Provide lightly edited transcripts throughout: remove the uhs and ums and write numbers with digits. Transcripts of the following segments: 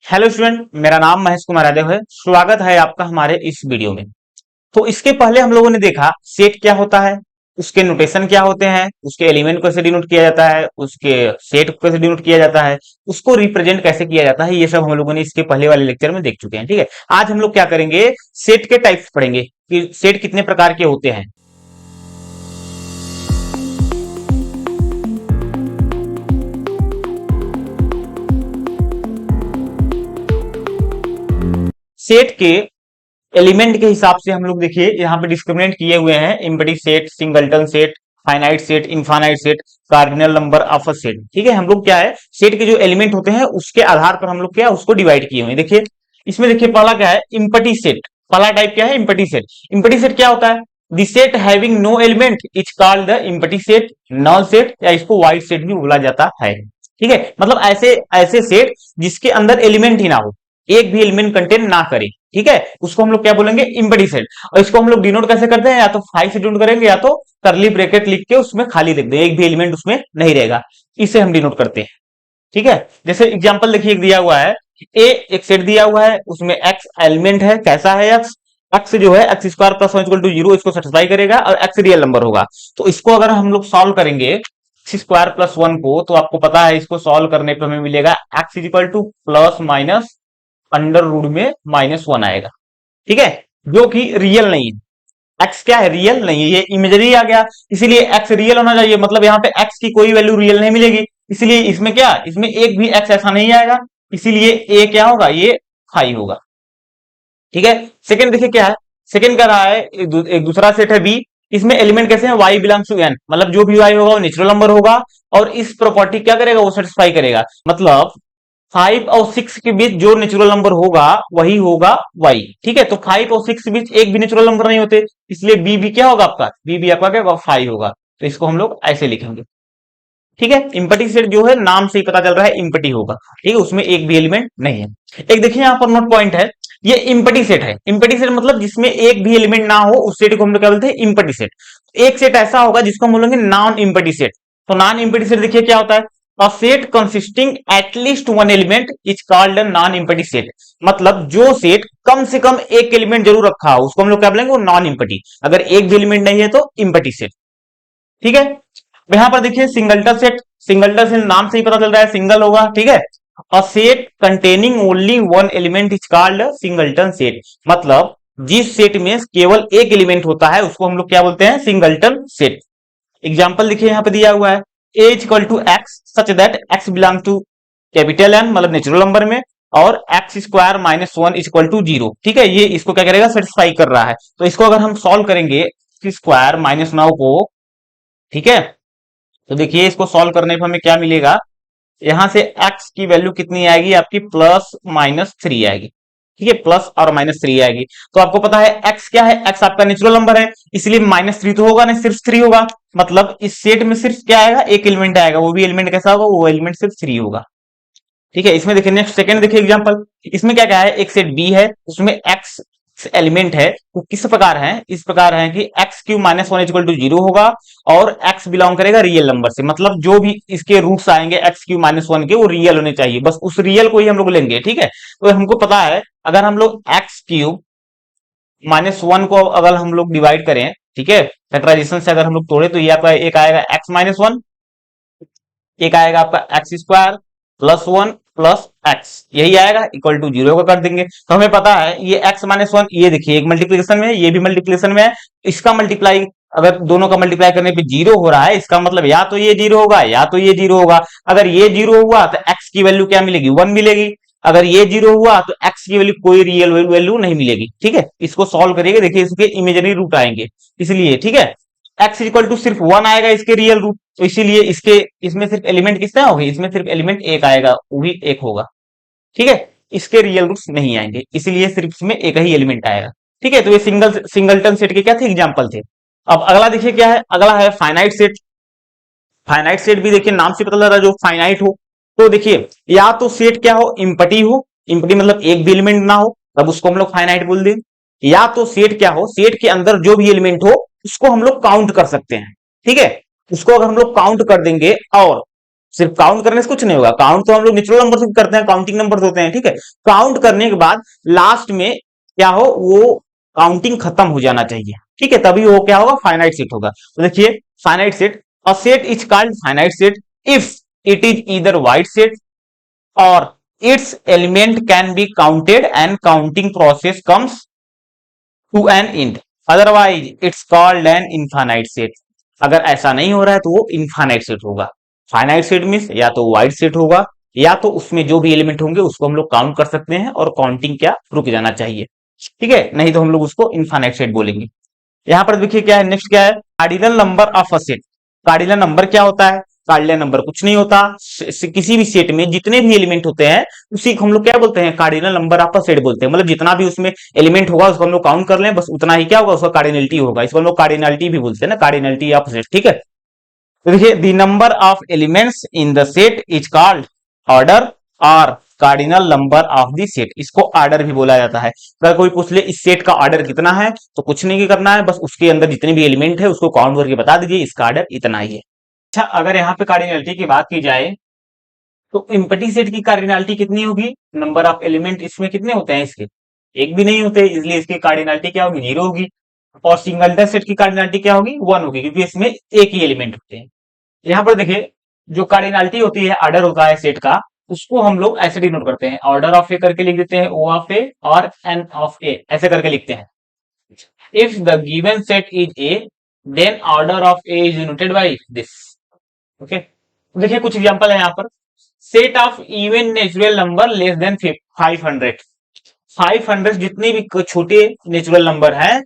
Hello student, मेरा नाम महेश कुमार यादव है। स्वागत है आपका हमारे इस वीडियो में। तो इसके पहले हम लोगों ने देखा सेट क्या होता है, उसके नोटेशन क्या होते हैं, उसके एलिमेंट को कैसे डिनोट किया जाता है, उसके सेट को कैसे डिनोट किया जाता है, उसको रिप्रेजेंट कैसे किया जाता है। ये सब हम लोगों ने इसके पहले वाले लेक्चर में देख चुके हैं। ठीक है, आज हम लोग क्या करेंगे, सेट के टाइप्स पढ़ेंगे कि सेट कितने प्रकार के होते हैं। सेट के एलिमेंट के हिसाब से हम लोग देखिए यहाँ पे डिस्क्रिमिनेट किए हुए हैं। Empty set, singleton set, finite set, infinite set, cardinal number of a set. ठीक है, हम लोग क्या है, सेट के जो एलिमेंट होते हैं उसके आधार पर हम लोग क्या उसको डिवाइड किए हुए हैं। देखिए इसमें देखिए पहला क्या है, इम्पटी सेट। पहला टाइप क्या है, इम्पटी सेट। इम्पटी सेट क्या होता है, the set having no element is called the empty set, null set, या इसको वाइड सेट भी बोला जाता है। ठीक है, मतलब ऐसे ऐसे सेट जिसके अंदर एलिमेंट ही ना हो, एक भी एलिमेंट कंटेन ना करे। ठीक है, उसको हम लोग क्या बोलेंगे, इम्पटी सेट। और इसको हम लोग डिनोट कैसे करते हैं, या तो फाइव से डिनोट करेंगे या तो करली ब्रैकेट लिख के उसमें खाली लिख देंगे, एक भी एलिमेंट उसमें नहीं रहेगा। इसे हम डिनोट करते हैं। ठीक है, जैसे एग्जांपल देखिए, एक दिया हुआ है ए, एक सेट दिया हुआ है, उसमें एक्स एलिमेंट है। कैसा है एक्स, एक्स जो है X square plus one equal to zero, इसको सेटिस्फाई करेगा और एक्स रियल नंबर होगा। तो इसको अगर हम लोग सॉल्व करेंगे एक्स स्क्वायर प्लस वन को, तो आपको पता है इसको सॉल्व करने पर हमें मिलेगा X is equal to plus minus under root में माइनस वन आएगा। ठीक है, जो कि रियल नहीं है। एक्स क्या है, रियल नहीं है, ये इमेजरी आ गया, इसीलिए एक्स रियल होना चाहिए। मतलब यहाँ पे एक्स की कोई वैल्यू रियल नहीं मिलेगी, इसलिए इसमें क्या, इसमें एक भी एक्स ऐसा नहीं आएगा, इसीलिए ए क्या होगा, ये हाई होगा। ठीक है, सेकंड देखिए क्या है, सेकंड का रहा है एक दूसरा सेट है बी। इसमें एलिमेंट कैसे हैं, वाई बिलोंग्स टू एन, मतलब जो भी वाई होगा वो नेचुरल नंबर होगा और इस प्रॉपर्टी क्या करेगा, वो सेटिस्फाई करेगा। मतलब फाइव और सिक्स के बीच जो नेचुरल नंबर होगा वही होगा वाई। ठीक है, तो फाइव और सिक्स के बीच एक भी नेचुरल नंबर नहीं होते, इसलिए बी भी क्या होगा आपका, बी भी आपका क्या होगा, फाइव होगा। तो इसको हम लोग ऐसे लिखेंगे। ठीक है, इम्पटी सेट जो है नाम से ही पता चल रहा है इम्पटी होगा। ठीक है, उसमें एक भी एलिमेंट नहीं है। एक देखिए यहाँ पर नोट पॉइंट है, ये इम्पटी सेट है। इम्पटी सेट मतलब जिसमें एक भी एलिमेंट ना हो, उस सेट को हम लोग क्या बोलते हैं, इम्पटी सेट। एक सेट ऐसा होगा जिसको हम बोलेंगे नॉन इम्पटी सेट। तो नॉन इम्पटी सेट देखिए क्या होता है, a set consisting at least one element is called a non empty set। मतलब जो सेट कम से कम एक एलिमेंट जरूर रखा हो उसको हम लोग क्या बोलेंगे, वो नॉन इम्पटी। अगर एक भी एलिमेंट नहीं है तो इम्पटी सेट। ठीक है, यहां पर देखिए सिंगलटन सेट। सिंगलटन सेट नाम से ही पता चल रहा है सिंगल होगा। ठीक है, a set containing only one element is called singleton set. मतलब जिस सेट में केवल एक एलिमेंट होता है उसको हम लोग क्या बोलते हैं, सिंगलटन सेट। एग्जाम्पल देखिए यहाँ पे दिया हुआ है, A equal to X such that X belong to capital N, मतलब नेचुरल नंबर में, और X square minus one equal to zero. ठीक है, ये इसको क्या करेगा, सेटिस्फाई कर रहा है। तो इसको अगर हम सॉल्व करेंगे एक्स स्क्वायर माइनस नौ को, ठीक है, तो देखिए इसको सॉल्व करने पर हमें क्या मिलेगा, यहां से x की वैल्यू कितनी आएगी आपकी, प्लस माइनस थ्री आएगी। ठीक है, प्लस और माइनस थ्री आएगी। तो आपको पता है x क्या है, x आपका नेचुरल नंबर है, इसलिए माइनस थ्री तो होगा नहीं, सिर्फ थ्री होगा। मतलब इस सेट में सिर्फ क्या आएगा, एक एलिमेंट आएगा, वो भी एलिमेंट कैसा होगा, वो एलिमेंट सिर्फ थ्री होगा। ठीक है, इसमें देखिए नेक्स्ट सेकंड देखिए एग्जांपल, इसमें क्या क्या है, एक सेट बी है, उसमें एक्स एलिमेंट है। वो किस प्रकार है, इस प्रकार है कि X Q minus one equal to zero होगा और एक्स बिलोंग करेगा रियल नंबर से। मतलब जो भी इसके रूट्स आएंगे एक्स क्यू माइनस वन के, वो रियल होने चाहिए, बस उस रियल को ही हम लोग लेंगे। ठीक है, तो हमको पता है अगर हम लोग एक्स क्यूब माइनस वन को अगर हम लोग डिवाइड करें, ठीक है, फैक्टराइजेशन से अगर हम लोग तोड़े, तो ये आपका एक आएगा एक्स माइनस वन, एक आएगा आपका x square plus one plus x, यही आएगा, इक्वल टू जीरो का कर देंगे। तो हमें पता है ये एक्स माइनस वन, ये देखिए एक मल्टीप्लीकेशन में है, ये भी मल्टीप्लीकेशन में है। इसका मल्टीप्लाई, अगर दोनों का मल्टीप्लाई करने पे जीरो हो रहा है, इसका मतलब या तो ये जीरो होगा या तो ये जीरो होगा। अगर ये जीरो हुआ तो एक्स की वैल्यू क्या मिलेगी, वन मिलेगी। अगर ये जीरो हुआ तो एक्स की वैल्यू कोई रियल वैल्यू नहीं मिलेगी। ठीक है, इसको सॉल्व करिएगा, देखिए इसके इमेजरी रूट आएंगे, इसलिए ठीक है, एक्स इक्वल टू सिर्फ वन आएगा इसके रियल रूट, तो इसीलिए इसके इसमें सिर्फ एलिमेंट किसका होगा, इसमें सिर्फ एलिमेंट एक आएगा, वो भी एक होगा। ठीक है, इसके रियल रूट्स नहीं आएंगे, इसीलिए सिर्फ इसमें एक ही एलिमेंट आएगा। ठीक है, तो ये सिंगलटन सेट के क्या थे, एग्जांपल थे। अब अगला देखिए क्या है, अगला है फाइनाइट सेट। फाइनाइट सेट भी देखिए नाम से पता लग रहा है जो फाइनाइट हो। तो देखिए या तो सेट क्या हो, इम्पटी हो, इम्पटी मतलब एक भी एलिमेंट ना हो, तब उसको हम लोग फाइनाइट बोल दें। या तो सेट क्या हो, सेट के अंदर जो भी एलिमेंट हो उसको हम लोग काउंट कर सकते हैं। ठीक है, उसको अगर हम लोग काउंट कर देंगे और सिर्फ काउंट करने से कुछ नहीं होगा। काउंट तो हम लोग नेचुरल नंबर से करते हैं, काउंटिंग नंबर होते हैं, ठीक है। काउंट करने के बाद लास्ट में क्या हो, वो काउंटिंग खत्म हो जाना चाहिए, ठीक है, तभी वो क्या होगा, फाइनाइट सेट होगा। तो देखिए finite set, a set is called finite set if it is either wide set और its element can be counted and counting process comes to an end, otherwise it's called an infinite set। अगर ऐसा नहीं हो रहा है तो वो infinite set होगा। फाइनाइट सेट मीन्स या तो वाइड सेट होगा या तो उसमें जो भी एलिमेंट होंगे उसको हम लोग काउंट कर सकते हैं और काउंटिंग क्या रुक जाना चाहिए, ठीक है, नहीं तो हम लोग उसको इनफाइनाइट सेट बोलेंगे। यहां पर देखिए क्या है, नेक्स्ट क्या है, cardinal number of a set. Cardinal number क्या होता है, कार्डिनल नंबर कुछ नहीं होता, किसी भी सेट में जितने भी एलिमेंट होते हैं उसी को हम लोग क्या बोलते हैं, cardinal number of a set बोलते हैं। मतलब जितना भी उसमें एलिमेंट होगा उसको हम लोग काउंट कर लें, बस उतना ही क्या होगा, उसका कार्डिनलिटी होगा। इसको हम लोग कार्डिनलिटी भी बोलते हैं ना, कार्डिनलिटी ऑफ सेट, ठीक है। तो देखिए the number of elements in the set is called order और cardinal number of the set, इसको ऑर्डर भी बोला जाता है। अगर कोई पूछ ले इस सेट का ऑर्डर कितना है, तो कुछ नहीं करना है, बस उसके अंदर जितने भी एलिमेंट है उसको काउंट करके बता दीजिए इसका ऑर्डर इतना ही है। अच्छा, अगर यहाँ पे कार्डिनलिटी की बात की जाए तो एम्प्टी सेट की कार्डिनलिटी कितनी होगी, नंबर ऑफ एलिमेंट इसमें कितने होते हैं, इसके एक भी नहीं होते, इसलिए इसकी कार्डिनलिटी क्या होगी, 0 होगी। और सिंगलटन सेट की कार्डिनलिटी क्या होगी, 1 होगी, क्योंकि इसमें एक ही एलिमेंट होते हैं। यहाँ पर देखिए जो कार्डिनलिटी होती है, ऑर्डर होता है सेट का, उसको हम लोग ऐसे डिनोट करते हैं, ऑर्डर ऑफ ए करके लिख देते हैं, ओ ऑफ ए और एन ऑफ ए ऐसे करके लिखते हैं। If the given set is A then order of A is denoted by this, okay. देखिए कुछ एग्जांपल है यहाँ पर, set of even natural number less than 500, 500 जितने भी छोटे नेचुरल नंबर हैं,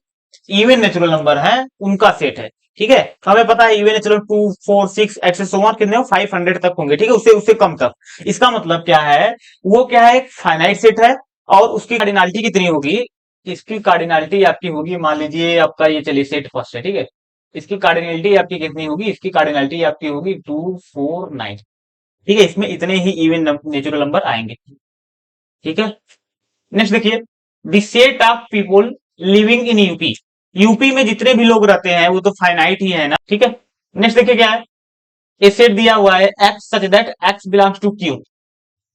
इवन नेचुरल नंबर हैं, उनका सेट है, ठीक है। तो हमें पता है इवन नेचुरल 2 4 6 एक्सेस सो ऑन कितने हो, 500 तक होंगे, ठीक है, उससे उससे कम तक। इसका मतलब क्या है, वो क्या है, फाइनाइट सेट है और उसकी कार्डिनलिटी कितनी होगी, इसकी कार्डिनलिटी आपकी होगी, मान लीजिए आपका ये चलिए सेट फर्स्ट है, ठीक है, इसकी कार्डिनलिटी आपकी कितनी होगी, इसकी कार्डिनलिटी आपकी होगी 249, ठीक है, इसमें इतने ही इवन नेचुरल नंबर आएंगे, ठीक है। नेक्स्ट देखिए, the set of people living in UP, UP में जितने भी लोग रहते हैं वो तो फाइनाइट ही है ना, ठीक है। नेक्स्ट देखिए क्या है, ए सेट दिया हुआ है X such that X belongs to Q,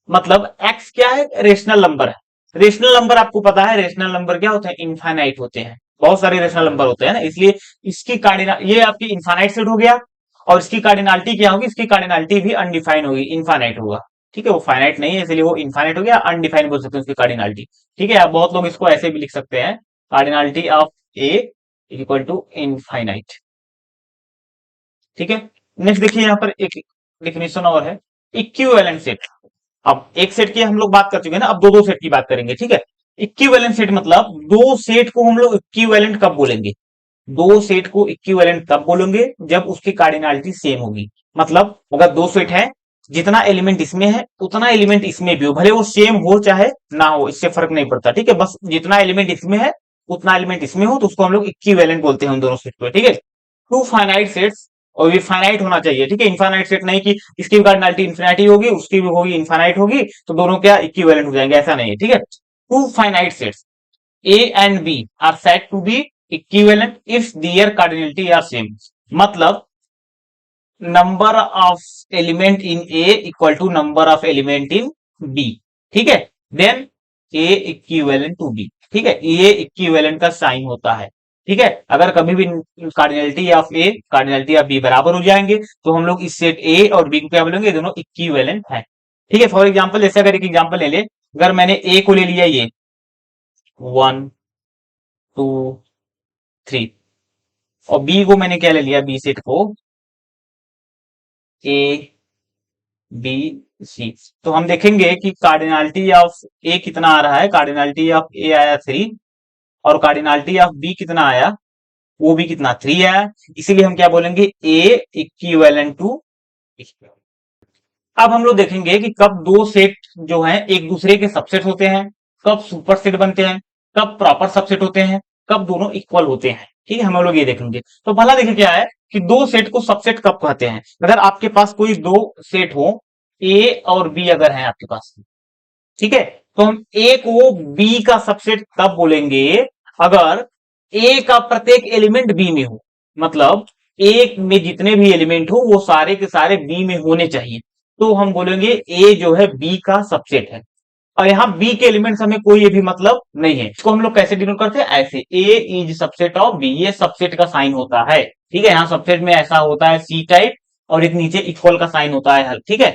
मतलब एक्स क्या है, रेशनल नंबर है। रेशनल नंबर आपको पता है, रेशनल नंबर क्या होते हैं, इनफाइनाइट होते हैं, बहुत सारे रेशनल नंबर होते हैं ना, इसलिए इसकी कार्डिनल ये आपकी इनफाइनाइट सेट हो गया। और इसकी कार्डिनलिटी क्या होगी, इसकी कार्डिनलिटी भी अनडिफाइन होगी, इनफाइनाइट होगा, ठीक है, वो फाइनाइट नहीं है इसलिए वो इनफाइनाइट हो गया, अनडिफाइन बोल सकते हैं उसकी कार्डिनलिटी, ठीक है। आप बहुत लोग इसको ऐसे भी लिख सकते हैं, cardinality of A equal to infinite, ठीक है। नेक्स्ट देखिए यहाँ पर एक डेफिनेशन और है, इक्विवेलेंट सेट। अब एक सेट की हम लोग बात कर चुके हैं ना, अब दो दो सेट की बात करेंगे, ठीक है। इक्विवेलेंट सेट मतलब दो सेट को हम लोग इक्विवेलेंट कब बोलेंगे, दो सेट को इक्विवेलेंट तब बोलेंगे जब उसकी कार्डिनलिटी सेम होगी। मतलब अगर दो सेट है, जितना एलिमेंट इसमें है उतना एलिमेंट इसमें भी हो, भले वो सेम हो चाहे ना हो, इससे फर्क नहीं पड़ता, ठीक है, बस जितना एलिमेंट इसमें है उतना एलिमेंट इसमें हो, तो उसको हम लोग इक्विवेलेंट बोलते हैं उन दोनों सेट को, ठीक है। टू फाइनाइट सेट्स, और ये फाइनाइट होना चाहिए, ठीक है, इनफाइनाइट सेट नहीं कि इसकी कार्डिनलिटी इन्फिनिटी होगी उसकी भी होगी इनफाइनाइट होगी तो दोनों क्या इक्विवेलेंट हो जाएंगे, ऐसा नहीं है, ठीक है। Two finite sets A and B are said to be equivalent if their cardinality are same, मतलब number of element in A equal to number of element in B, ठीक है, then A equivalent to B, ठीक है, ये equivalent का sign होता है, ठीक है। अगर कभी भी cardinality of A cardinality of B बराबर हो जाएंगे तो हम लोग इस सेट A और B को क्या बोलेंगे, दोनों इक्विवेलेंट है, ठीक है। फॉर एग्जाम्पल जैसे अगर एक एग्जाम्पल ले ले, अगर मैंने A को ले लिया ये 1 2 3 और बी को मैंने क्या ले लिया, बी सेट को ए बी सी, तो हम देखेंगे कि कार्डिनलिटी ऑफ ए कितना आ रहा है, कार्डिनलिटी ऑफ ए आया 3 और कार्डिनलिटी ऑफ बी कितना आया, वो भी कितना 3 आया, इसीलिए हम क्या बोलेंगे, ए इक्विवेलेंट टू। अब हम लोग देखेंगे कि कब दो सेट जो हैं एक दूसरे के सबसेट होते हैं, कब सुपर सेट बनते हैं, कब प्रॉपर सबसेट होते हैं, कब दोनों इक्वल होते हैं, ठीक है, हम लोग ये देखेंगे। तो पहला देखिए क्या है कि दो सेट को सबसेट कब कहते हैं, अगर आपके पास कोई दो सेट हो ए और बी अगर है आपके पास, ठीक है, तो हम ए को बी का सबसेट तब बोलेंगे अगर ए का प्रत्येक एलिमेंट बी में हो, मतलब ए में जितने भी एलिमेंट हो वो सारे के सारे बी में होने चाहिए, तो हम बोलेंगे ए जो है बी का सबसेट है। और यहाँ बी के एलिमेंट्स हमें कोई भी मतलब नहीं है। इसको हम लोग कैसे डिनोट करते हैं, ऐसे ए इज सबसेट ऑफ बी, ये सबसेट का साइन होता है। ठीक है, यहाँ सबसेट में ऐसा होता है सी टाइप और एक नीचे इक्वल का साइन होता है। ठीक है,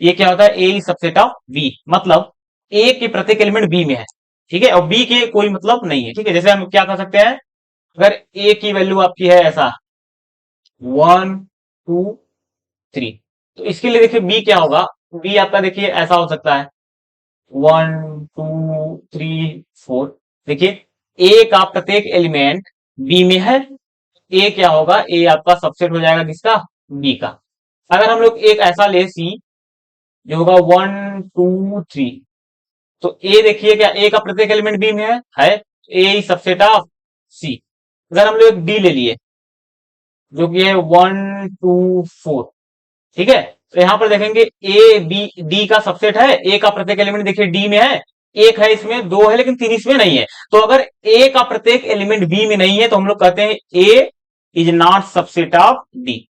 ये क्या होता है, A is subset of B, मतलब ए के प्रत्येक एलिमेंट बी में है। ठीक है, और बी के कोई मतलब नहीं है। ठीक है, जैसे हम क्या कर सकते हैं, अगर ए की वैल्यू आपकी है ऐसा 1 2 3, तो इसके लिए देखिए बी क्या होगा, बी आपका देखिए ऐसा हो सकता है 1 2 3 4। देखिए ए का प्रत्येक एलिमेंट बी में है, ए क्या होगा, ए आपका सबसेट हो जाएगा किसका, बी का। अगर हम लोग एक ऐसा ले सी जो होगा 1 2 3, तो ए देखिए क्या, ए का प्रत्येक एलिमेंट बी में है, ए सबसेट ऑफ सी। अगर हम लोग डी ले लिए जो कि है 1 2 4, ठीक है, तो यहां पर देखेंगे ए बी डी का सबसेट है, ए का प्रत्येक एलिमेंट देखिए डी में है, एक है इसमें, दो है लेकिन तीन इसमें नहीं है। तो अगर ए का प्रत्येक एलिमेंट बी में नहीं है तो हम लोग कहते हैं A is not subset of D.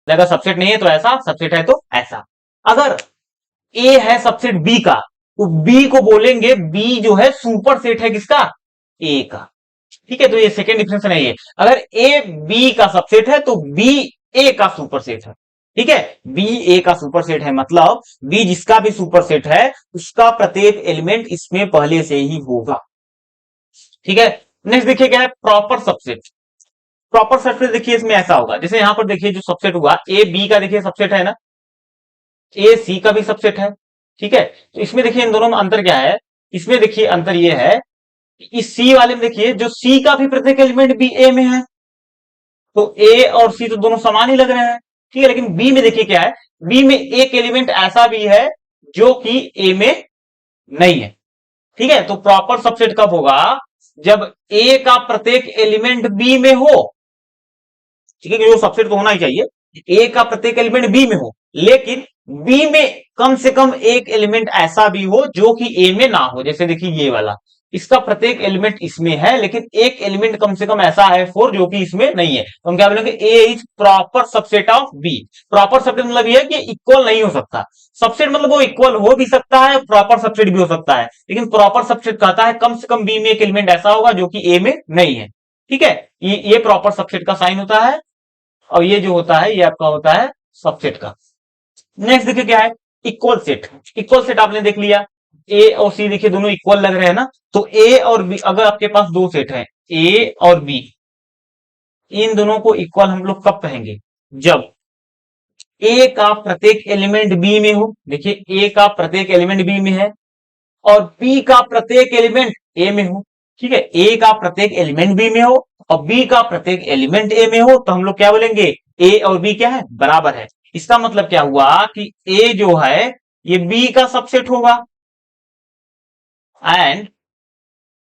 अगर सबसेट नहीं है तो ऐसा, सबसेट है तो ऐसा। अगर ए है सबसेट बी का, तो बी को बोलेंगे बी जो है सुपर सेट है किसका, ए का। ठीक है, तो ये सेकेंड डिफरेंस नहीं है। अगर ए बी का सबसेट है तो बी ए का सुपर सेट है। ठीक है, बी ए का सुपर सेट है, मतलब बी जिसका भी सुपर सेट है उसका प्रत्येक एलिमेंट इसमें पहले से ही होगा। ठीक है, नेक्स्ट देखिए क्या है, प्रॉपर सबसेट। प्रॉपर सबसेट देखिए इसमें ऐसा होगा, जैसे यहां पर देखिए जो सबसेट हुआ ए बी का देखिए सबसेट है ना, ए सी का भी सबसेट है। ठीक है, तो इसमें देखिए इन दोनों में अंतर क्या है, इसमें देखिए अंतर ये है, इस सी वाले में देखिए जो सी का भी प्रत्येक एलिमेंट बी ए में है, तो ए और सी तो दोनों समान ही लग रहे हैं। ठीक है, लेकिन बी में देखिए क्या है, बी में एक एलिमेंट ऐसा भी है जो कि ए में नहीं है। ठीक है, तो प्रॉपर सबसेट कब होगा, जब ए का प्रत्येक एलिमेंट बी में हो। ठीक है, जो सबसेट तो होना ही चाहिए, ए का प्रत्येक एलिमेंट बी में हो, लेकिन बी में कम से कम एक एलिमेंट ऐसा भी हो जो कि ए में ना हो। जैसे देखिए ये वाला, इसका प्रत्येक एलिमेंट इसमें है लेकिन एक एलिमेंट कम से कम ऐसा है 4 जो कि इसमें नहीं है, तो हम क्या बोलेंगे, A is proper subset of B. Proper subset मतलब ये है कि इक्वल नहीं हो सकता। सबसेट मतलब वो इक्वल हो भी सकता है, प्रॉपर सबसेट भी हो सकता है, लेकिन प्रॉपर सबसेट कहता है कम से कम बी में एक एलिमेंट ऐसा होगा जो कि ए में नहीं है। ठीक है, ये प्रॉपर सबसेट का साइन होता है, और ये जो होता है ये आपका होता है सबसेट का। नेक्स्ट देखिए क्या है, इक्वल सेट। इक्वल सेट आपने देख लिया, ए और सी देखिए दोनों इक्वल लग रहे हैं ना, तो ए और बी, अगर आपके पास दो सेट है ए और बी, इन दोनों को इक्वल हम लोग कब कहेंगे, जब ए का प्रत्येक एलिमेंट बी में हो। देखिए ए का प्रत्येक एलिमेंट बी में है और बी का प्रत्येक एलिमेंट ए में हो। ठीक है, ए का प्रत्येक एलिमेंट बी में हो और बी का प्रत्येक एलिमेंट ए में हो, तो हम लोग क्या बोलेंगे, ए और बी क्या है, बराबर है। इसका मतलब क्या हुआ कि ए जो है ये बी का सबसेट होगा, एंड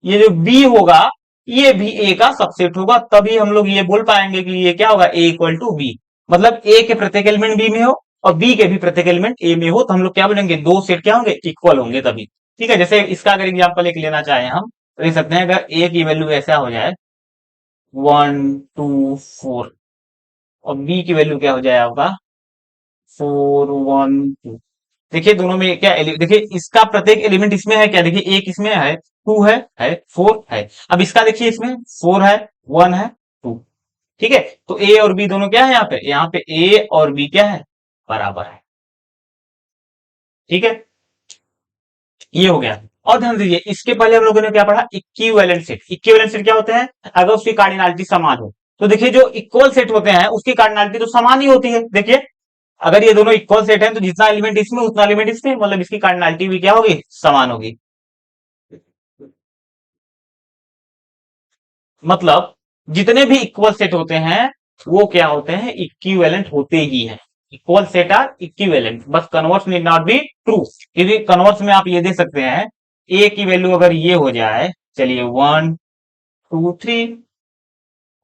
ये जो बी होगा ये भी ए का सबसेट होगा, तभी हम लोग ये बोल पाएंगे कि ये क्या होगा, ए इक्वल टू बी। मतलब ए के प्रत्येक एलिमेंट बी में हो और बी के भी प्रत्येक एलिमेंट ए में हो, तो हम लोग क्या बोलेंगे, दो सेट क्या होंगे, इक्वल होंगे तभी। ठीक है, जैसे इसका अगर एग्जाम्पल एक लेना चाहें हम, तो देख सकते हैं अगर ए की वैल्यू ऐसा हो जाए 1 2 4 और बी की वैल्यू क्या हो जाए आपका 4 1 2। देखिए दोनों में क्या देखिए इसका प्रत्येक एलिमेंट इसमें है क्या, देखिए एक इसमें है, 2 है 4 है। अब इसका देखिए इसमें 4 है, 1 है, 2। ठीक है, तो ए और बी दोनों क्या है, यहाँ पे ए और बी क्या है, बराबर है। ठीक है, ये हो गया। और ध्यान दीजिए इसके पहले हम लोगों ने क्या पढ़ा, इक्विवेलेंट सेट। इक्विवेलेंट सेट क्या होते हैं, अगर उसकी कार्डिनलिटी समान हो। तो देखिए जो इक्वल सेट होते हैं उसकी कार्डिनलिटी तो समान ही होती है। देखिए अगर ये दोनों इक्वल सेट है तो जितना एलिमेंट इसमें उतना एलिमेंट इसमें, मतलब इसकी कार्डिनलिटी भी क्या होगी, समान होगी। मतलब जितने भी इक्वल सेट होते हैं वो क्या होते हैं, इक्विवेलेंट होते ही हैं। इक्वल सेट आर इक्विवेलेंट, बस converse need not be true, क्योंकि कन्वर्स में आप ये दे सकते हैं ए की वैल्यू अगर ये हो जाए, चलिए 1 2 3,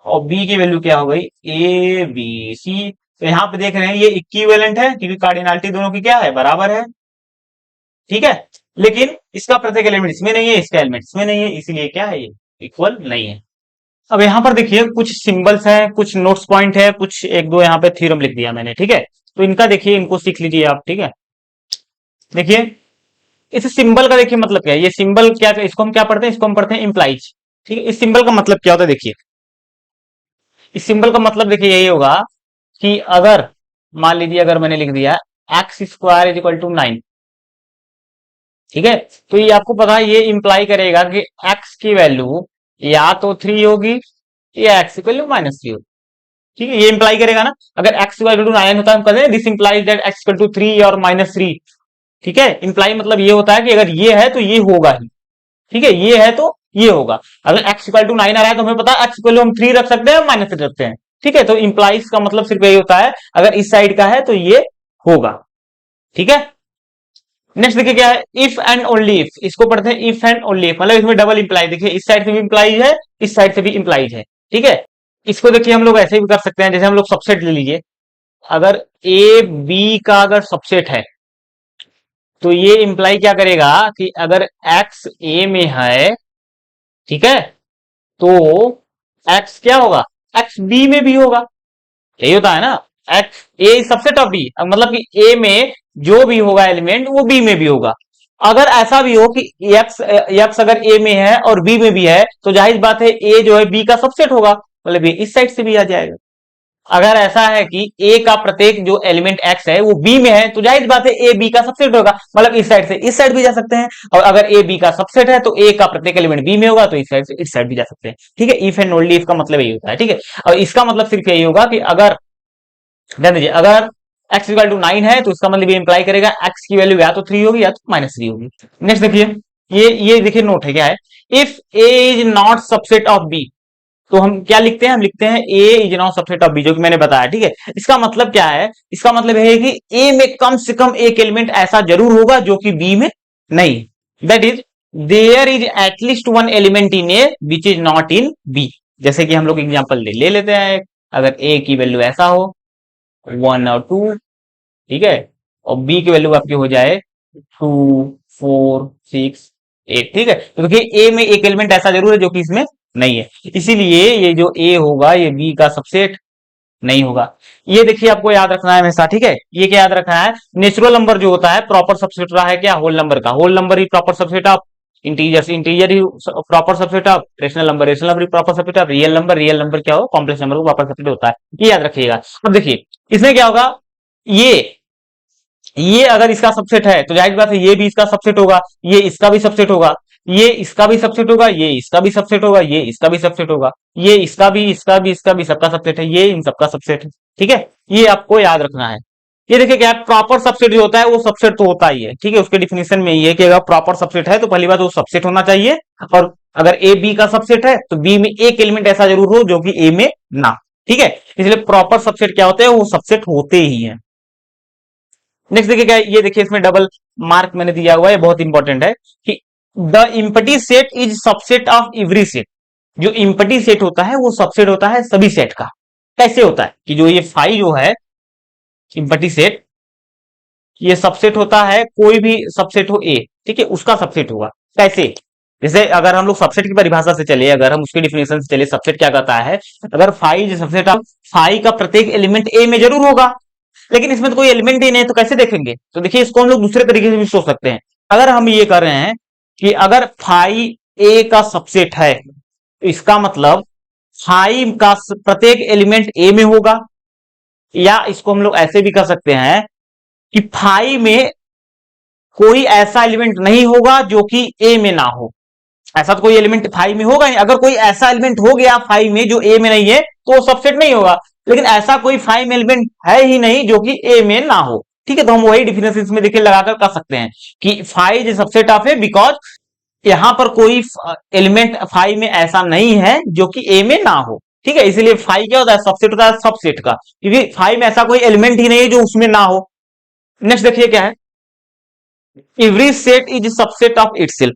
और बी की वैल्यू क्या हो गई, ए बी सी, तो यहां पे देख रहे हैं ये इक्विवेलेंट है क्योंकि कार्डिनलिटी दोनों की क्या है, बराबर है। ठीक है, लेकिन इसका प्रत्येक एलिमेंट इसमें नहीं है, इसका एलिमेंट इसमें नहीं है, इसीलिए क्या है, ये इक्वल नहीं है। अब यहां पर देखिए कुछ सिंबल्स हैं, कुछ नोट्स पॉइंट है, कुछ एक दो यहाँ पे थ्योरम लिख दिया मैंने। ठीक है, तो इनका देखिए, इनको सीख लीजिए आप। ठीक है, देखिए इस सिंबल का देखिए मतलब क्या है, ये सिंबल क्या, इसको हम क्या पढ़ते हैं, इसको हम पढ़ते हैं इंप्लाइज। ठीक है, इस सिंबल का मतलब क्या होता है, देखिए इस सिंबल का मतलब देखिए यही होगा कि अगर मान लीजिए अगर मैंने लिख दिया X square is equal to 9, ठीक है, तो ये आपको पता है ये इंप्लाई करेगा कि एक्स की वैल्यू या तो 3 होगी या एक्स की वैल्यू -3 होगी। ठीक है, ये इंप्लाई करेगा ना, अगर एक्स इक्वल टू 9 होता है हम कहते हैं this implies that X equal to 3 और -3। ठीक है, इंप्लाई मतलब ये होता है कि अगर ये है तो ये होगा ही। ठीक है, ये है तो ये होगा। अगर एक्स इक्वल टू 9 आ रहा है तो हमें पता है एक्स इक्वल हम 3 रख सकते हैं, -3 रखते हैं। ठीक है, तो इंप्लाइज का मतलब सिर्फ यही होता है अगर इस साइड का है तो ये होगा। ठीक है, नेक्स्ट देखिए क्या है, इफ एंड ओनली इफ, इसको पढ़ते हैं इफ एंड ओनली इफ, मतलब इसमें डबल इंप्लाई, देखिए इस साइड से भी इंप्लाइज है, इस साइड से भी इंप्लाइज है। ठीक है, इसको देखिए हम लोग ऐसे भी कर सकते हैं, जैसे हम लोग सबसेट ले लीजिए, अगर ए बी का अगर सबसेट है तो ये इंप्लाई क्या करेगा कि अगर एक्स ए में है, ठीक है, तो एक्स क्या होगा, एक्स बी में भी होगा। यही होता है ना, X A subset of B, मतलब कि ए में जो भी होगा एलिमेंट वो बी में भी होगा। अगर ऐसा भी हो कि एक्स एक्स अगर ए में है और बी में भी है तो जाहिर बात है ए जो है बी का सबसेट होगा, मतलब ये इस साइड से भी आ जाएगा। अगर ऐसा है कि ए का प्रत्येक जो एलिमेंट एक्स है वो बी में है तो जाहिर बात है ए बी का सबसेट होगा, मतलब इस साइड से इस साइड भी जा सकते हैं। और अगर ए बी का सबसेट है तो ए का प्रत्येक एलिमेंट बी में होगा तो इस साइड से इस साइड भी जा सकते हैं। ठीक है, इफ एंड ओनली इफ का मतलब यही होता है। ठीक है, और इसका मतलब सिर्फ यही होगा कि अगर ध्यान दीजिए, अगर x इक्वल टू 9 है तो इसका मतलब ये इंप्लाई करेगा x की वैल्यू या तो 3 होगी या तो -3 होगी। नेक्स्ट देखिए, ये देखिए नोट है क्या है, if a is not subset of b, तो हम क्या लिखते हैं, हम लिखते हैं a is not subset of b, जो कि मैंने बताया। ठीक है, इसका मतलब क्या है, इसका मतलब है कि a में कम से कम एक एलिमेंट ऐसा जरूर होगा जो कि b में नहीं, that is there is at least one element in a which is not in b। जैसे कि हम लोग एग्जांपल ले लेते हैं, अगर a की वैल्यू ऐसा हो 1 और 2, ठीक है, और बी की वैल्यू आपकी हो जाए 2 4 6 8। ठीक है, तो देखिए ए में एक एलिमेंट ऐसा जरूर है जो कि इसमें नहीं है, इसीलिए ये जो ए होगा ये बी का सबसेट नहीं होगा। ये देखिए आपको याद रखना है हमेशा। ठीक है, ये क्या याद रखना है, नेचुरल नंबर जो होता है प्रॉपर सबसेट रहा है क्या, होल नंबर का, होल नंबर ही प्रॉपर सबसेट ऑफ इंटीजर से, इंटीजर ही proper subset of rational number, rational number proper subset of real number, real number क्या हो, कॉम्प्लेक्स नंबर को प्रॉपर सबसेट होता है। ये याद रखिएगा। अब देखिए इसमें क्या होगा, ये ये अगर इसका सबसेट है तो जाहिर बात है ये भी इसका सबसेट होगा, ये इसका भी सबसेट होगा, ये इसका भी सबसेट होगा, ये इसका भी सबसेट होगा, ये इसका भी सबसेट होगा, ये इसका भी इसका भी इसका भी सबका सबसेट है, ये इन सबका सबसेट है। ठीक है, ये आपको याद रखना है। ये देखिए क्या, प्रॉपर सबसेट जो होता है वो सबसेट तो होता ही है। ठीक है, उसके डिफिनेशन में ये है कि अगर प्रॉपर सबसेट है तो पहली बात वो सबसेट होना चाहिए, और अगर ए बी का सबसेट है तो बी में एक एलिमेंट ऐसा जरूर हो जो कि ए में ना। ठीक है, इसलिए प्रॉपर सबसेट क्या होते हैं, वो सबसेट होते ही है। नेक्स्ट देखिए क्या है, ये देखिए इसमें डबल मार्क मैंने दिया हुआ है, बहुत इंपॉर्टेंट है कि the empty set is subset of every set. जो इम्पटी सेट होता है वो सबसेट होता है सभी सेट का। कैसे होता है कि जो ये फाई जो है इम्पटी सेट, ये सबसेट होता है, कोई भी सबसेट हो ए, ठीक है, उसका सबसेट होगा। कैसे, जैसे अगर हम लोग सबसेट की परिभाषा से चले, अगर हम उसके डिफिनेशन से चले, सबसेट क्या कहता है, अगर फाई सबसेट ऑफ फाई का प्रत्येक एलिमेंट ए में जरूर होगा, लेकिन इसमें तो कोई एलिमेंट ही नहीं है तो कैसे देखेंगे। तो देखिए इसको हम लोग दूसरे तरीके से भी सोच सकते हैं। अगर हम ये कर रहे हैं कि अगर फाई ए का सबसेट है तो इसका मतलब फाई का प्रत्येक एलिमेंट ए में होगा, या इसको हम लोग ऐसे भी कर सकते हैं कि फाई में कोई ऐसा एलिमेंट नहीं होगा जो कि ए में ना हो। ऐसा तो कोई एलिमेंट फाइव में होगा नहीं, अगर कोई ऐसा एलिमेंट हो गया फाइव में जो ए में नहीं है तो वो सबसेट नहीं होगा, लेकिन ऐसा कोई फाइव एलिमेंट है ही नहीं जो कि ए में ना हो। ठीक है, तो हम वही डिफिनेशन इसमें देखिए लगाकर कर सकते हैं कि five is subset of A because यहां पर कोई एलिमेंट फाइव में ऐसा नहीं है जो कि ए में ना हो। ठीक है, इसीलिए फाइव क्या होता है, सबसेट होता है सबसेट का, क्योंकि फाइव में ऐसा कोई एलिमेंट ही नहीं है जो उसमें ना हो। नेक्स्ट देखिए क्या है, every set is subset of itself,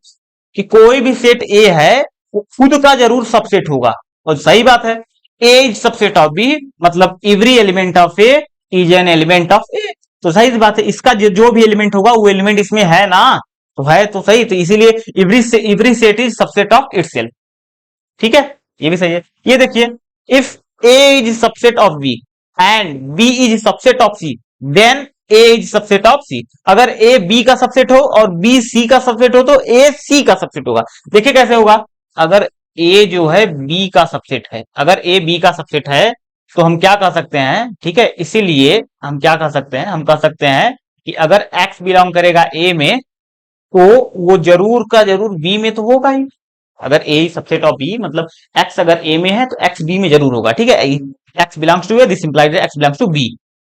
कि कोई भी सेट ए है वो खुद का जरूर सबसेट होगा। और सही बात है, A is subset of B, मतलब every element of A is an element of A. तो सही बात है, इसका जो भी एलिमेंट होगा वो एलिमेंट इसमें है ना, तो है तो सही, तो इसीलिए every set is subset of itself. ठीक है, ये भी सही है। ये देखिए, if A is subset of B and B is subset of C, then A is subset of C. अगर ए बी का सबसेट हो और बी सी का सबसेट हो तो ए सी का सबसेट होगा। देखिए कैसे होगा, अगर ए जो है बी का सबसेट है, अगर ए बी का सबसेट है तो हम क्या कह सकते हैं, ठीक है, इसीलिए हम क्या कह सकते हैं, हम कह सकते हैं कि अगर एक्स बिलोंग करेगा ए में तो वो जरूर का जरूर बी में तो होगा ही। अगर ए सबसेट ऑफ बी मतलब एक्स अगर ए में है तो एक्स बी में जरूर होगा, ठीक है। X belongs to A, this implies X belongs to B.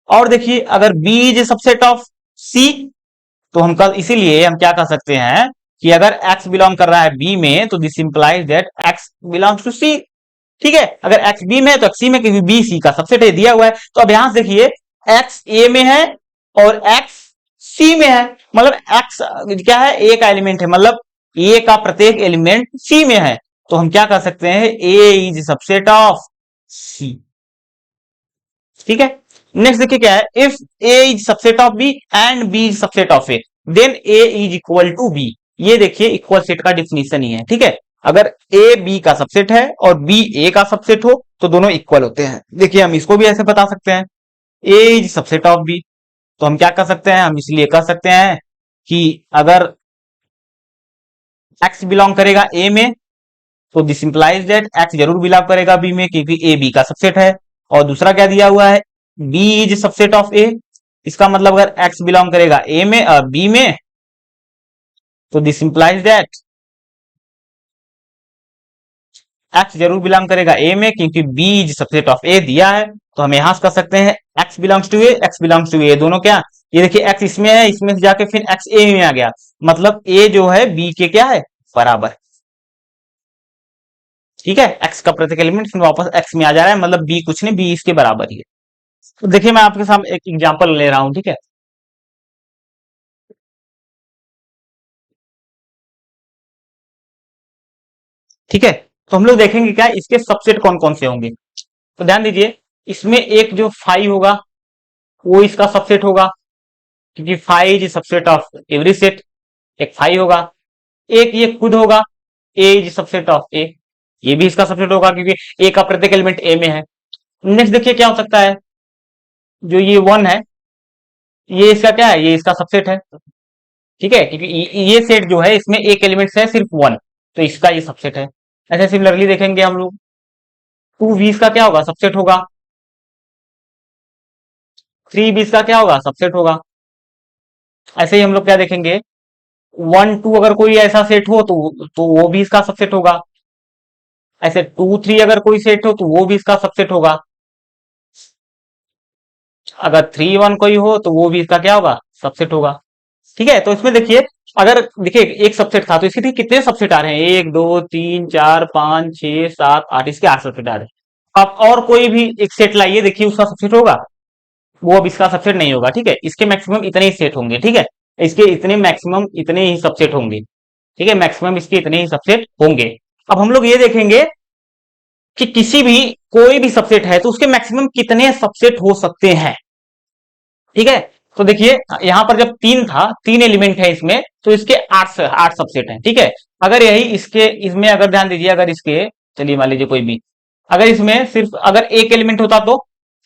और देखिए अगर B is subset of C तो हम कल इसीलिए हम क्या कह सकते हैं कि अगर एक्स बिलोंग कर रहा है बी में तो this implies that X belongs to C, ठीक है। अगर एक्स बी में है तो एक्स सी में, क्योंकि बी सी का सबसेट है दिया हुआ है। तो अब यहां से देखिए एक्स ए में है और एक्स सी में है, मतलब एक्स क्या है, ए का एलिमेंट है, मतलब ए का प्रत्येक एलिमेंट सी में है। तो हम क्या कर सकते हैं, A is subset of C, ठीक है। नेक्स्ट देखिए क्या है, if A is subset of B and B is subset of A then A is equal to B. ये देखिए इक्वल सेट का डिफिनीशन ही है, ठीक है। अगर ए बी का सबसेट है और बी ए का सबसेट हो तो दोनों इक्वल होते हैं। देखिए हम इसको भी ऐसे बता सकते हैं, A is subset of B, तो हम क्या कर सकते हैं, हम इसलिए कह सकते हैं कि अगर एक्स बिलोंग करेगा ए में तो दिस इंप्लाइज दैट एक्स जरूर बिलोंग करेगा बी में, क्योंकि ए बी का सबसेट है। और दूसरा क्या दिया हुआ है, बी इज सबसेट ऑफ ए, इसका मतलब अगर एक्स बिलोंग करेगा ए में बी में तो दिस इंप्लाइज दैट एक्स जरूर बिलोंग करेगा ए में, क्योंकि B is subset of A दिया है। तो हम यहां से कर सकते हैं X belongs to A, X belongs to A, दोनों क्या, ये देखिए एक्स इसमें है, इसमें से जाके फिर एक्स ए में आ गया, मतलब ए जो है बी के क्या है, बराबर, ठीक है। एक्स का प्रत्येक एलिमेंट फिर वापस एक्स में आ जा रहा है, मतलब बी कुछ नहीं, बी इसके बराबर ही है। तो देखिए मैं आपके सामने एक एग्जांपल ले रहा हूं, ठीक है। ठीक है, तो हम लोग देखेंगे क्या इसके सबसेट कौन कौन से होंगे। तो ध्यान दीजिए, इसमें एक जो फाइव होगा वो इसका सबसेट होगा, क्योंकि five is subset of every set, एक फाइव होगा। एक ये खुद होगा, ए इज सबसेट ऑफ ए, ये भी इसका सबसेट होगा क्योंकि ए का प्रत्येक एलिमेंट ए में है। नेक्स्ट देखिए क्या हो सकता है, जो ये वन है, ये इसका क्या है, ये इसका सबसेट है, ठीक है, क्योंकि ये सेट जो है इसमें एक एलिमेंट है सिर्फ वन, तो इसका ये सबसेट है। ऐसे सिमिलरली देखेंगे हम लोग, टू बी इसका क्या होगा, सबसेट होगा। थ्री बी इसका क्या होगा, सबसेट होगा। ऐसे ही हम लोग क्या देखेंगे, वन टू अगर कोई ऐसा सेट हो तो वो भी इसका सबसेट होगा। ऐसे टू थ्री अगर कोई सेट हो तो वो भी इसका सबसेट होगा। अगर थ्री वन कोई हो तो वो भी इसका क्या होगा, सबसेट होगा, ठीक है। तो इसमें देखिए, अगर देखिए एक सबसेट था तो इसके कितने सबसेट आ रहे हैं, एक दो तीन चार पांच छह सात आठ, इसके आठ सबसेट आ रहे हैं। अब और कोई भी एक सेट लाइए, देखिए उसका सबसेट होगा, वो अब इसका सबसेट नहीं होगा, ठीक है। इसके मैक्सिमम इतने ही सेट होंगे, ठीक है, इसके इतने मैक्सिमम इतने ही सबसेट होंगे, ठीक है, मैक्सिमम इसके इतने ही सबसेट होंगे। अब हम लोग ये देखेंगे कि किसी भी कोई भी सबसेट है तो उसके मैक्सिमम कितने सबसेट हो सकते हैं, ठीक है। तो देखिए यहां पर जब तीन था, तीन एलिमेंट है इसमें, तो इसके आठ आठ सबसेट हैं, ठीक है। अगर यही इसके इसमें अगर ध्यान दीजिए, अगर इसके चलिए मान लीजिए कोई भी, अगर इसमें सिर्फ अगर एक एलिमेंट होता तो,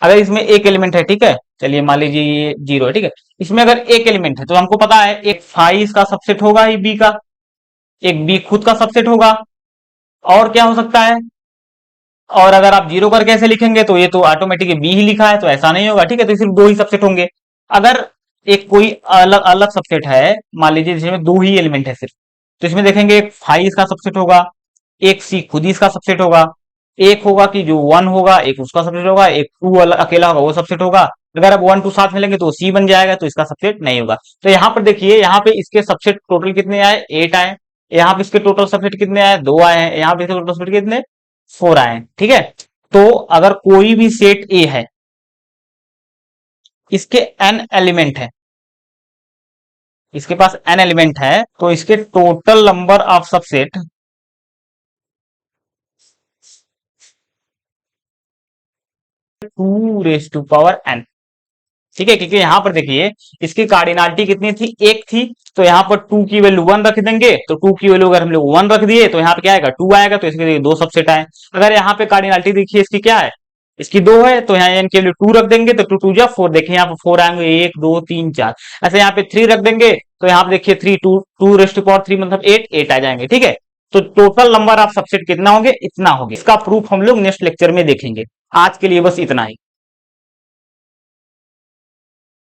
अगर इसमें एक एलिमेंट है, ठीक है, चलिए मान लीजिए ये जीरो है, ठीक है। इसमें अगर एक एलिमेंट है तो हमको पता है एक फाइव का सबसेट होगा ही बी का, एक बी खुद का सबसेट होगा, और क्या हो सकता है, और अगर आप जीरो करके ऐसे लिखेंगे तो ये तो ऑटोमेटिक बी ही लिखा है, तो ऐसा नहीं होगा, ठीक है। तो सिर्फ दो ही सबसेट होंगे। अगर एक कोई अलग अलग सबसेट है, मान लीजिए जिसमें दो ही एलिमेंट है सिर्फ, तो इसमें देखेंगे एक फाइव इसका सबसेट होगा, एक सी खुद ही इसका सबसेट होगा, एक होगा कि जो वन होगा एक उसका सबसेट होगा, एक टू अकेला होगा वो सबसेट होगा। अगर आप वन टू साथ मिलेंगे तो सी बन जाएगा, तो इसका सबसेट नहीं होगा। तो यहाँ पर देखिए, यहाँ पे इसके सबसेट टोटल कितने आए, एट आए। यहाँ पे इसके टोटल सबसेट कितने आए, दो आए हैं। यहाँ पे इसके टोटल सबसेट कितने, फोर आए हैं, ठीक है। तो अगर कोई भी सेट ए है, इसके एन एलिमेंट है, इसके पास एन एलिमेंट है, तो इसके total number of subset two raise to power N, ठीक है। क्योंकि यहां पर देखिए इसकी कार्डिनालिटी कितनी थी, एक थी, तो यहां पर टू की वैल्यू वन रख देंगे, तो टू की वैल्यू अगर हम लोग वन रख दिए तो यहाँ पे क्या आएगा, टू आएगा, तो इसके दो सबसेट आए। अगर यहाँ पे कार्डिनालिटी देखिए इसकी क्या है, इसकी 2 है तो यहाँ एन के लिए 2 रख देंगे तो 2 2 जा 4, देखिए यहाँ पे 4 आएंगे, 1 2 3 4। ऐसे यहाँ पे 3 रख देंगे तो यहाँ पे देखिए 3 2 2 रेस्ट टू पावर 3 मतलब 8 8 आ जाएंगे, ठीक है। तो टोटल नंबर ऑफ सबसेट कितना होंगे, इतना होंगे। इसका प्रूफ हम लोग नेक्स्ट लेक्चर में देखेंगे। आज के लिए बस इतना ही।